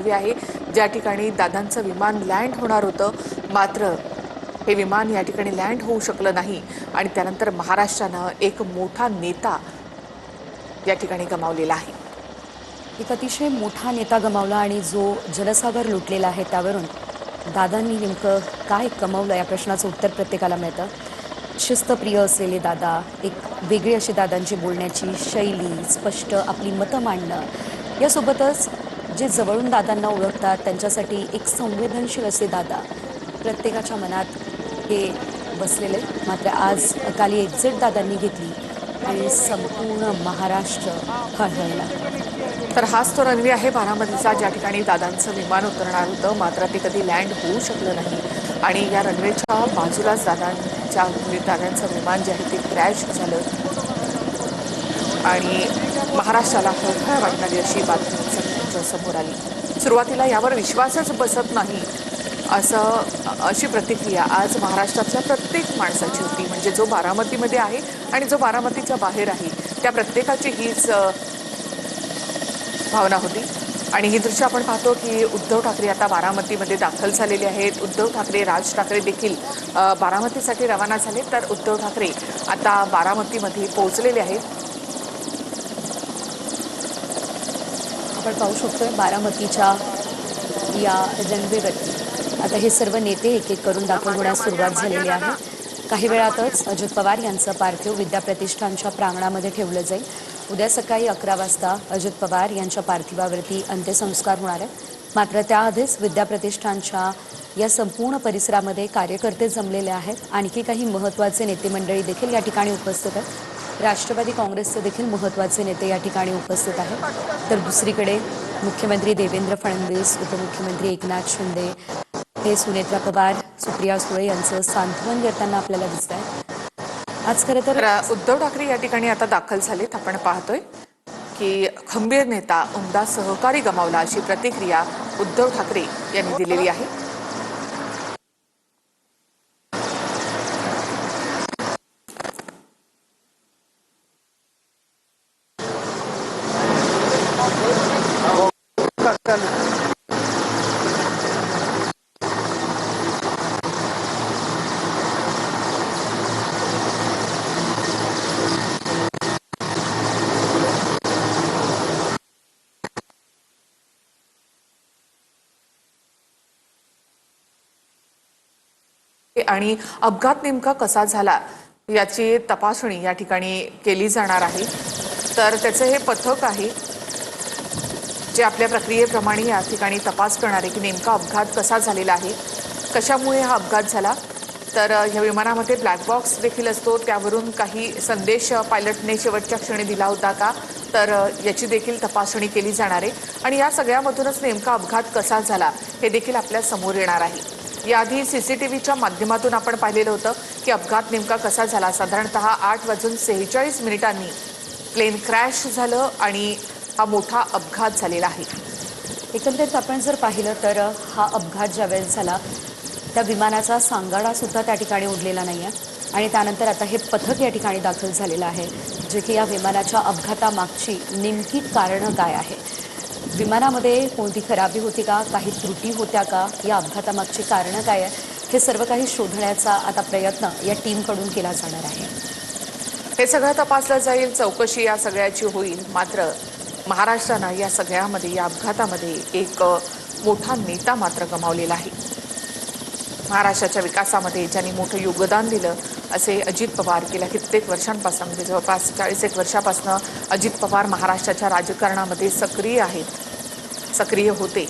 Runway आहे, ज्या ठिकाणी दादांचं विमान लँड होणार होतं. मात्र हे विमान या ठिकाणी लँड होऊ शकलं नाही आणि त्यानंतर महाराष्ट्रानं एक मोठा नेता या ठिकाणी गमावलेला आहे. एक अतिशय मोठा नेता गमावला आणि जो जनसागर लुटलेला आहे त्यावरून दादांनी नेमकं काय कमावलं या प्रश्नाचं उत्तर प्रत्येकाला मिळतं. शिस्तप्रिय असलेले दादा, एक वेगळी अशी दादांची बोलण्याची शैली, स्पष्ट आपली मतं मांडणं, यासोबतच जे जवळून दादांना ओळखतात त्यांच्यासाठी एक संवेदनशील असे दादा प्रत्येकाच्या मनात हे बसलेले. मात्र आज अकाली एक्झिट दादांनी घेतली आणि संपूर्ण महाराष्ट्र हळहळला. तर हाच तो रनवे आहे बारामतीचा, ज्या ठिकाणी दादांचं विमान उतरणार होतं. मात्र ते कधी लँड होऊ शकलं नाही आणि या रनवेच्या बाजूलाच दादांचं विमान जे आहे ते क्रॅश झालं आणि महाराष्ट्राला हळहळ वाटणारी अशी बातमी सगळ्यांच्या समोर आली. सुरुवातीला यावर विश्वासच बसत नाही अशी प्रतिक्रिया आज महाराष्ट्रातल्या प्रत्येक माणसाची होती. म्हणजे जो बारामतीमध्ये आहे आणि जो बारामतीच्या बाहेर आहे त्या प्रत्येकाची हीच भावना होती. आणि ही दृश्य आपण पाहतो की उद्धव ठाकरे आता बारामतीमध्ये दाखल झालेले आहेत. उद्धव ठाकरे, राज ठाकरे देखील बारामतीसाठी रवाना झाले. तर उद्धव ठाकरे आता बारामतीमध्ये पोहोचलेले आहेत. आपण पाहू शकतोय बारामतीच्या या रनवेवरती आता हे सर्व नेते एक एक करून दाखल होण्यास सुरुवात झालेली आहे. काही वेळातच अजित पवार यांचं पार्थिव विद्याप्रतिष्ठानच्या प्रांगणामध्ये ठेवलं जाईल. उद्या सकाळी 11 वाजता अजित पवार यांच्या पार्थिवावरती अंत्यसंस्कार होणार आहेत. मात्र त्याआधीच विद्याप्रतिष्ठानच्या या संपूर्ण परिसरामध्ये कार्यकर्ते जमलेले आहेत. आणखी काही महत्त्वाचे नेते मंडळी देखील या ठिकाणी उपस्थित आहेत. राष्ट्रवादी काँग्रेसचे देखील महत्त्वाचे नेते या ठिकाणी उपस्थित आहेत. तर दुसरीकडे मुख्यमंत्री देवेंद्र फडणवीस, उपमुख्यमंत्री एकनाथ शिंदे, हे सुनेत्रा पवार, सुप्रिया सुळे यांचं सांत्वन करताना आपल्याला दिसत आहे. आज खरं तर उद्धव ठाकरे या ठिकाणी आता दाखल झालेत. आपण पाहतोय की खंबीर नेता, उमदा सहकारी गमावला अशी प्रतिक्रिया उद्धव ठाकरे यांनी दिलेली आहे. आणि अपघात नेमका कसा झाला याची तपासणी या ठिकाणी केली जाणार आहे. तर त्याचं हे पथक आहे जे आपल्या प्रक्रियेप्रमाणे या ठिकाणी तपास करणार आहे की नेमका अपघात कसा झालेला आहे, कशामुळे हा अपघात झाला. तर या विमानामध्ये ब्लॅक बॉक्स देखील असतो, त्यावरून काही संदेश पायलटने शेवटच्या क्षणी दिला होता का, तर याची देखील तपासणी केली जाणार आहे. आणि या सगळ्यामधूनच नेमका अपघात कसा झाला हे देखील आपल्या समोर येणार आहे. याआधी सीसीटीव्हीच्या माध्यमातून आपण पाहिलेलं होतं की अपघात नेमका कसा झाला. साधारणतः 8:46 प्लेन क्रॅश झालं आणि हा मोठा अपघात झालेला आहे. एकंदरीत आपण जर पाहिलं तर हा अपघात ज्यावेळेस झाला त्या विमानाचा सांगाडा सुद्धा त्या ठिकाणी उडलेला नाही आहे. आणि त्यानंतर आता हे पथक या ठिकाणी दाखल झालेलं आहे जे की या विमानाच्या अपघातामागची नेमकी कारणं काय आहे, विमानामध्ये कोणती खराबी होती का, काही त्रुटी होत्या का, या अपघातामागची कारणं काय आहे, हे सर्व काही शोधण्याचा आता प्रयत्न या टीमकडून केला जाणार आहे. हे सगळं तपासलं जाईल, चौकशी या सगळ्याची होईल. मात्र महाराष्ट्रानं या सगळ्यामध्ये, या अपघातामध्ये एक मोठा नेता मात्र गमावलेला आहे. महाराष्ट्राच्या विकासामध्ये ज्यांनी मोठं योगदान दिलं असे अजित पवार गेल्या कित्येक वर्षांपासून, म्हणजे जवळपास 40 वर्षापासून अजित पवार महाराष्ट्राच्या राजकारणामध्ये सक्रिय होते.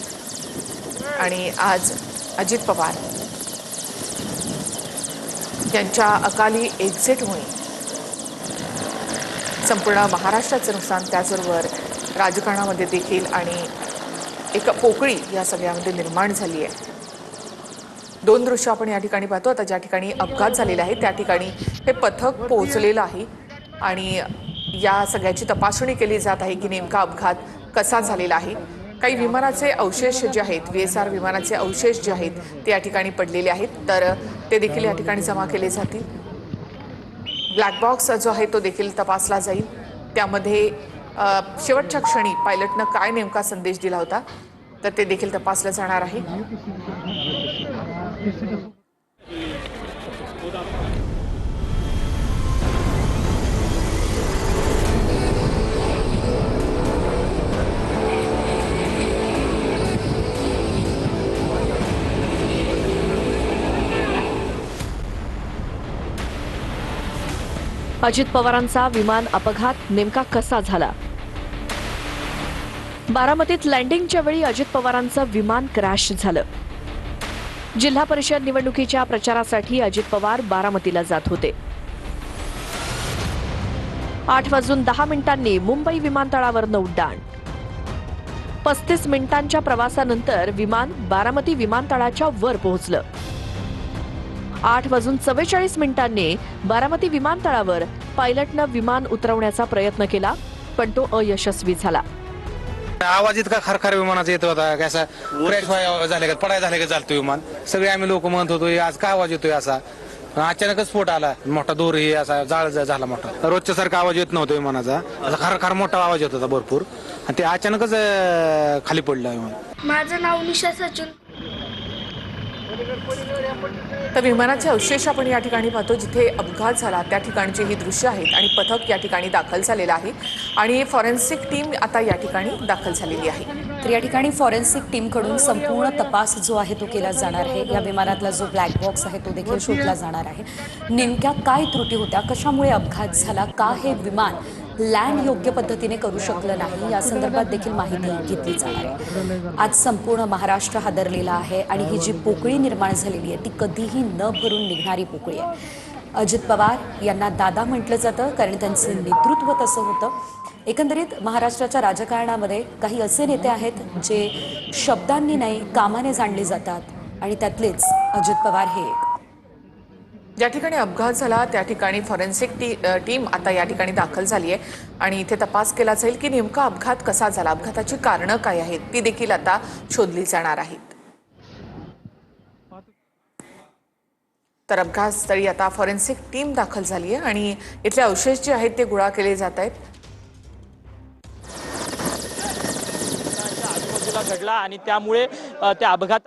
आणि आज अजित पवार यांच्या अकाली एक्झिटमुळे संपूर्ण महाराष्ट्राचं नुकसान, त्याचबरोबर राजकारणामध्ये देखील आणि एक पोकळी या सगळ्यामध्ये निर्माण झाली आहे. दोन दृश्य आपण या ठिकाणी पाहतो. आता ज्या ठिकाणी अपघात झालेला आहे त्या ठिकाणी हे पथक पोहोचलेलं आहे आणि या सगळ्याची तपासणी केली जात आहे की नेमका अपघात कसा झालेला आहे. काही विमानाचे अवशेष जे आहेत, VSR विमानाचे अवशेष जे आहेत ते या ठिकाणी पडलेले आहेत, तर ते देखील या ठिकाणी जमा केले जातील. ब्लॅक बॉक्स जो आहे तो देखील तपासला जाईल. त्यामध्ये शेवटच्या क्षणी पायलटनं काय नेमका संदेश दिला होता तर ते देखील तपासलं जाणार आहे. अजित पवारांचा विमान अपघात नेमका कसा झाला? बारामतीत लँडिंगच्या वेळी अजित पवारांचं विमान क्रॅश झालं. जिल्हा परिषद निवडणुकीच्या प्रचारासाठी अजित पवार बारामतीला जात होते. 8:10 मुंबई विमानतळावरनं उड्डाण. 35 मिनिटांच्या प्रवासानंतर विमान बारामती विमानतळाच्या वर पोहोचलं. 8:44 बारामती विमानतळावर पायलटनं विमान उतरवण्याचा प्रयत्न केला, पण तो अयशस्वी झाला. आवाज इतका खरखर विमानाचा येत होता, कसा क्रॅश झाले का पडाय झाले का चालतो विमान. सगळे आम्ही लोक म्हणत होतो आज काय आवाज येतोय असा. अचानकच स्फोट आला, मोठा दोर ही असा जाळ झाला मोठा. रोजच्या सारखा आवाज येत नव्हता विमानाचा, असा खरखर मोठा आवाज येत होता भरपूर, आणि ते अचानकच खाली पडलं विमान. माझं नाव निशा सचिन. तर विमानाचे अवशेष आपण या ठिकाणी पाहतो. जिथे अपघात झाला त्या ठिकाणची ही दृश्य आहेत आणि पथक या ठिकाणी दाखल झालेलं आहे आणि फॉरेन्सिक टीम आता या ठिकाणी दाखल झालेली आहे. तर या ठिकाणी फॉरेन्सिक टीमकडून संपूर्ण तपास जो आहे तो केला जाणार आहे. या विमानातला जो ब्लॅक बॉक्स आहे तो देखील शोधला जाणार आहे. नेमक्या काय त्रुटी होत्या, कशामुळे अपघात झाला, का हे विमान लँड योग्य पद्धतीने करू शकलं नाही, या संदर्भात देखील माहिती घेतली जाणार आहे. आज संपूर्ण महाराष्ट्र हादरलेला आहे आणि ही जी पोकळी निर्माण झालेली आहे ती कधीही न भरून निघणारी पोकळी आहे. अजित पवार यांना दादा म्हटलं जातं कारण त्यांचं नेतृत्व तसं होतं. एकंदरीत महाराष्ट्राच्या राजकारणामध्ये काही असे नेते आहेत जे शब्दांनी नाही कामाने जाणले जातात आणि त्यातलेच अजित पवार हे एक. ज्या ठिकाणी अपघात झाला त्या ठिकाणी फॉरेन्सिक टीम आता या ठिकाणी दाखल झाली आहे आणि इथे तपास केला जाईल की नेमका अपघात कसा झाला, अपघाताची कारणं काय आहेत ती देखील आता शोधली जाणार आहेत. तर अपघातस्थळी आता फॉरेन्सिक टीम दाखल झाली आहे आणि इथले अवशेष जे आहेत ते गोळा केले जात आहेत. आजूबाजूला घडला आणि त्यामुळे त्या अपघात.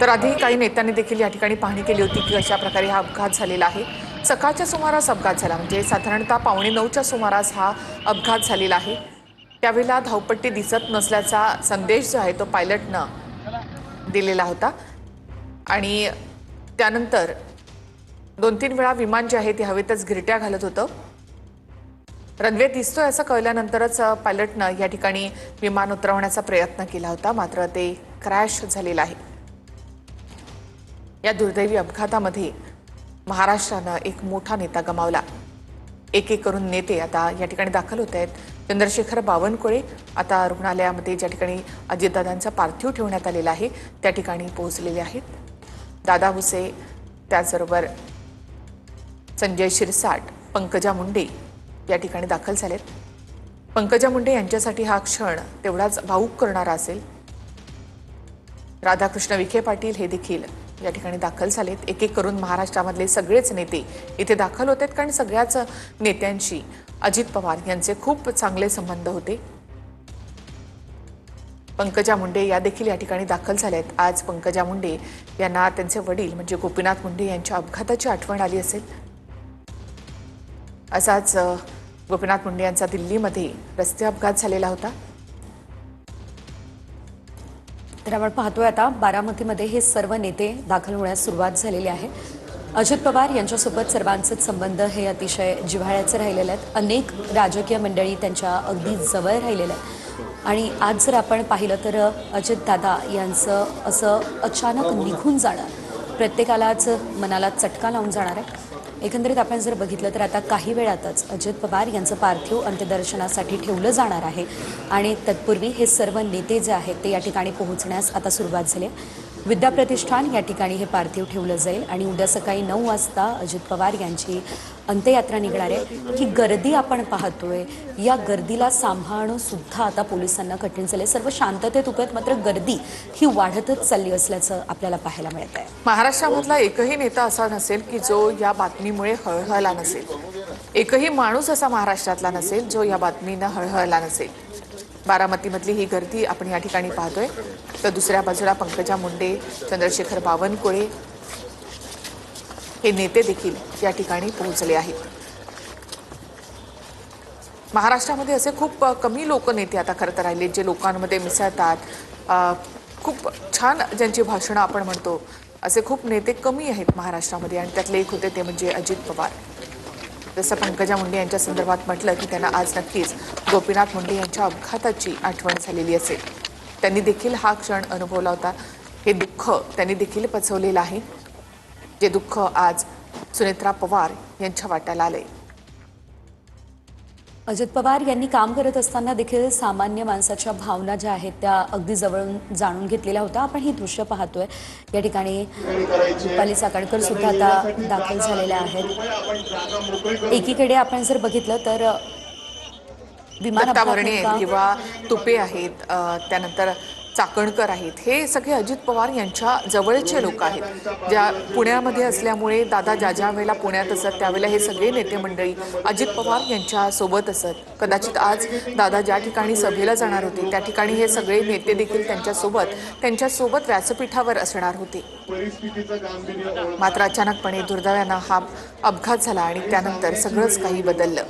तर आधी काही नेत्यांनी देखील या ठिकाणी पाहणी केली होती की अशा प्रकारे हा अपघात झालेला आहे. सकाळच्या सुमारास अपघात झाला, म्हणजे साधारणतः 8:45च्या सुमारास हा अपघात झालेला आहे. त्यावेळेला धावपट्टी दिसत नसल्याचा संदेश जो आहे तो पायलटनं दिलेला होता आणि त्यानंतर 2-3 वेळा विमान जे आहे ते हवेतच गिरट्या घालत होतं. रनवे दिसतोय असं कळल्यानंतरच पायलटनं या ठिकाणी विमान उतरवण्याचा प्रयत्न केला होता, मात्र ते क्रॅश झालेलं आहे. या दुर्दैवी अपघातामध्ये महाराष्ट्रानं एक मोठा नेता गमावला. एक एक करून नेते आता या ठिकाणी दाखल होत आहेत. चंद्रशेखर बावनकुळे आता रुग्णालयामध्ये ज्या ठिकाणी अजितदादांचा पार्थिव ठेवण्यात आलेला आहे त्या ठिकाणी पोहोचलेले आहेत. दादा भुसे, त्याचबरोबर संजय शिरसाट, पंकजा मुंडे या ठिकाणी दाखल झालेत. पंकजा मुंडे यांच्यासाठी हा क्षण तेवढाच भावूक करणारा असेल. राधाकृष्ण विखे पाटील हे देखील या ठिकाणी दाखल झालेत. एक एक करून महाराष्ट्रामधले सगळेच नेते इथे दाखल होते कारण सगळ्याच नेत्यांशी अजित पवार यांचे खूप चांगले संबंध होते. पंकजा मुंडे या देखील या ठिकाणी दाखल झाल्यात. आज पंकजा मुंडे यांना त्यांचे वडील म्हणजे गोपीनाथ मुंडे यांच्या अपघाताची आठवण आली असेल. असाच गोपीनाथ मुंडे यांचा दिल्लीमध्ये रस्ते अपघात झालेला होता. तर आपण पाहतोय आता बारामतीमध्ये हे सर्व नेते दाखल होण्यास सुरुवात झालेली आहे. अजित पवार यांच्यासोबत सर्वांचेच संबंध हे अतिशय जिव्हाळ्याचे राहिलेले आहेत. अनेक राजकीय मंडळी त्यांच्या अगदी जवळ राहिलेले आहेत आणि आज जर आपण पाहिलं तर अजितदादा यांचं असं अचानक निघून जाणं प्रत्येकालाच मनाला चटका लावून जाणार आहे. एकंदरीत आपण जर बघितलं तर आता काही वेळातच अजित पवार यांचं पार्थिव अंत्यदर्शनासाठी ठेवलं जाणार आहे आणि तत्पूर्वी हे सर्व नेते जे आहेत ते या ठिकाणी पोहोचण्यास आता सुरुवात झाली आहे. विद्याप्रतिष्ठान या ठिकाणी हे पार्थिव ठेवलं जाईल आणि उद्या सकाळी 9 वाजता अजित पवार यांची अंत्ययात्रा निघणार आहे. ही गर्दी आपण पाहतोय, या गर्दीला सांभाळणं सुद्धा आता पोलिसांना कठीण झाले. सर्व शांततेत उभे आहेत, मात्र गर्दी ही वाढतच चालली असल्याचं आपल्याला पाहायला मिळत आहे. महाराष्ट्रामधला एकही नेता असा नसेल की जो या बातमीमुळे हळहळला नसेल. एकही माणूस असा महाराष्ट्रातला नसेल जो या बातमीनं हळहळला नसेल. बारामतीमधली ही गर्दी आपण या ठिकाणी पाहतोय. तर दुसऱ्या बाजूला पंकजा मुंडे, चंद्रशेखर बावनकुळे हे नेते देखील या ठिकाणी पोहोचले आहेत. महाराष्ट्रामध्ये असे खूप कमी लोक नेते आता खरं तर राहिले जे लोकांमध्ये मिसळतात. खूप छान ज्यांची भाषणं आपण म्हणतो असे खूप नेते कमी आहेत महाराष्ट्रामध्ये आणि त्यातले एक होते ते म्हणजे अजित पवार. जसं पंकजा मुंडे यांच्या संदर्भात म्हटलं की त्यांना आज नक्कीच गोपीनाथ मुंडे यांच्या अपघाताची आठवण झालेली असेल. त्यांनी देखील हा क्षण अनुभवला होता. हे दुःख त्यांनी देखील पचवलेलं आहे, जे दुःख आज सुनेत्रा पवार यांच्या वाट्याला आलंय. अजित पवार यांनी काम करत असताना देखील सामान्य माणसाच्या भावना ज्या आहेत त्या अगदी जवळून जाणून घेतलेल्या होत्या. आपण ही दृश्य पाहतोय. या ठिकाणी रुपाली चाकणकर सुद्धा आता दाखल झालेल्या आहेत. एकीकडे आपण जर बघितलं तर विमान दत्ता अपघात भरणे नेमका किंवा तुपे आहेत, त्यानंतर चाकणकर आहेत, हे सगळे अजित पवार यांच्या जवळचे लोक आहेत. ज्या पुण्यामध्ये असल्यामुळे दादा ज्या वेळेला पुण्यात असत त्यावेळेला हे सगळे नेते मंडळी अजित पवार यांच्या सोबत असत. कदाचित आज दादा ज्या ठिकाणी सभेला जाणार होते त्या ठिकाणी हे सगळे नेते देखील त्यांच्यासोबत व्यासपीठावर असणार होते. मात्र अचानकपणे दुर्दैवानं हा अपघात झाला आणि त्यानंतर सगळंच काही बदललं.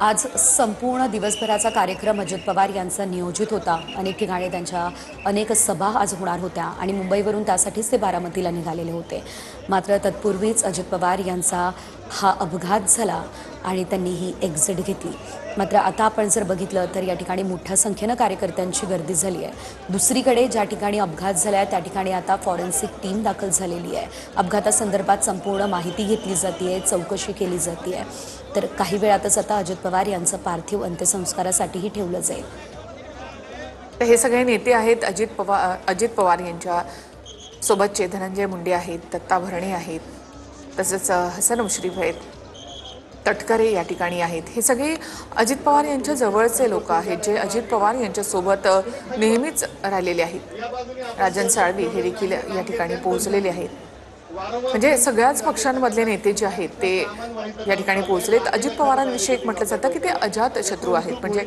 आज संपूर्ण दिवसभराचा कार्यक्रम अजित पवार यांचा नियोजित होता. अनेक ठिकाणी त्यांच्या अनेक सभा आज होणार होत्या आणि मुंबईवरून त्यासाठीच ते बारामतीला निघालेले होते. मात्र तत्पूर्वीच अजित पवार यांचा हा अपघात झाला आणि त्यांनी ही एक्झिट घेतली. मात्र आता आपण जर बघितलं तर या ठिकाणी मोठ्या संख्येनं कार्यकर्त्यांची गर्दी झाली आहे. दुसरीकडे ज्या ठिकाणी अपघात झाला आहे त्या ठिकाणी आता फॉरेन्सिक टीम दाखल झालेली आहे. अपघातासंदर्भात संपूर्ण माहिती घेतली जाते, चौकशी केली जाते. तर काही वेळातच आता अजित पवार यांचं पार्थिव अंत्यसंस्कारासाठीही ठेवलं जाईल. तर हे सगळे नेते आहेत अजित पवार यांच्या सोबतचे. धनंजय मुंडे आहेत, दत्ता भरणे आहेत, तसंच हसन मुश्रीफ आहेत, तटकरे या ठिकाणी आहेत. हे सगळे अजित पवार यांच्या जवळचे लोक आहेत जे अजित पवार यांच्यासोबत नेहमीच राहिलेले आहेत. राजन साळवी हे देखील या ठिकाणी पोहोचलेले आहेत. म्हणजे सगळ्याच पक्षांमधले नेते जे आहेत ते या ठिकाणी पोहोचलेत. अजित पवारांविषयी एक म्हटलं जातं की ते अजात शत्रू आहेत. म्हणजे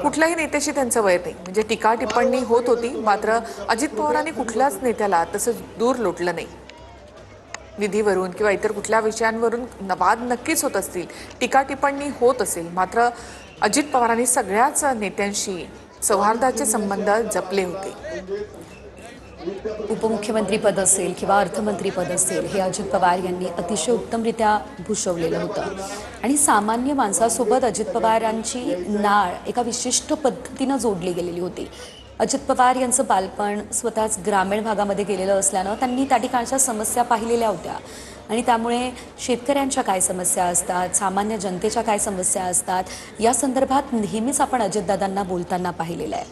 कुठल्याही नेत्याशी त्यांचं वैर नाही. म्हणजे टीका टिप्पणी होत होती, मात्र अजित पवारांनी कुठल्याच नेत्याला तसं दूर लोटलं नाही. निधीवरून किंवा इतर कुठल्या विषयांवरून वाद नक्कीच होत असतील, टीका टिप्पणी होत असेल, मात्र अजित पवारांनी सगळ्याच नेत्यांशी सौहार्दाचे संबंध जपले होते. उपमुख्यमंत्री पद असेल किंवा अर्थमंत्री पद असेल हे अजित पवार यांनी अतिशय उत्तमरित्या भूषवलेलं होतं. आणि सामान्य माणसासोबत अजित पवारांची नाळ एका विशिष्ट पद्धतीनं जोडली गेलेली होती. अजित पवार यांचं बालपण स्वतःच ग्रामीण भागामध्ये गेलेलं असल्यानं त्यांनी त्या ठिकाणच्या समस्या पाहिलेल्या होत्या आणि त्यामुळे शेतकऱ्यांच्या काय समस्या असतात, सामान्य जनतेच्या काय समस्या असतात या संदर्भात नेहमीच आपण अजितदादांना बोलताना पाहिलेलं आहे.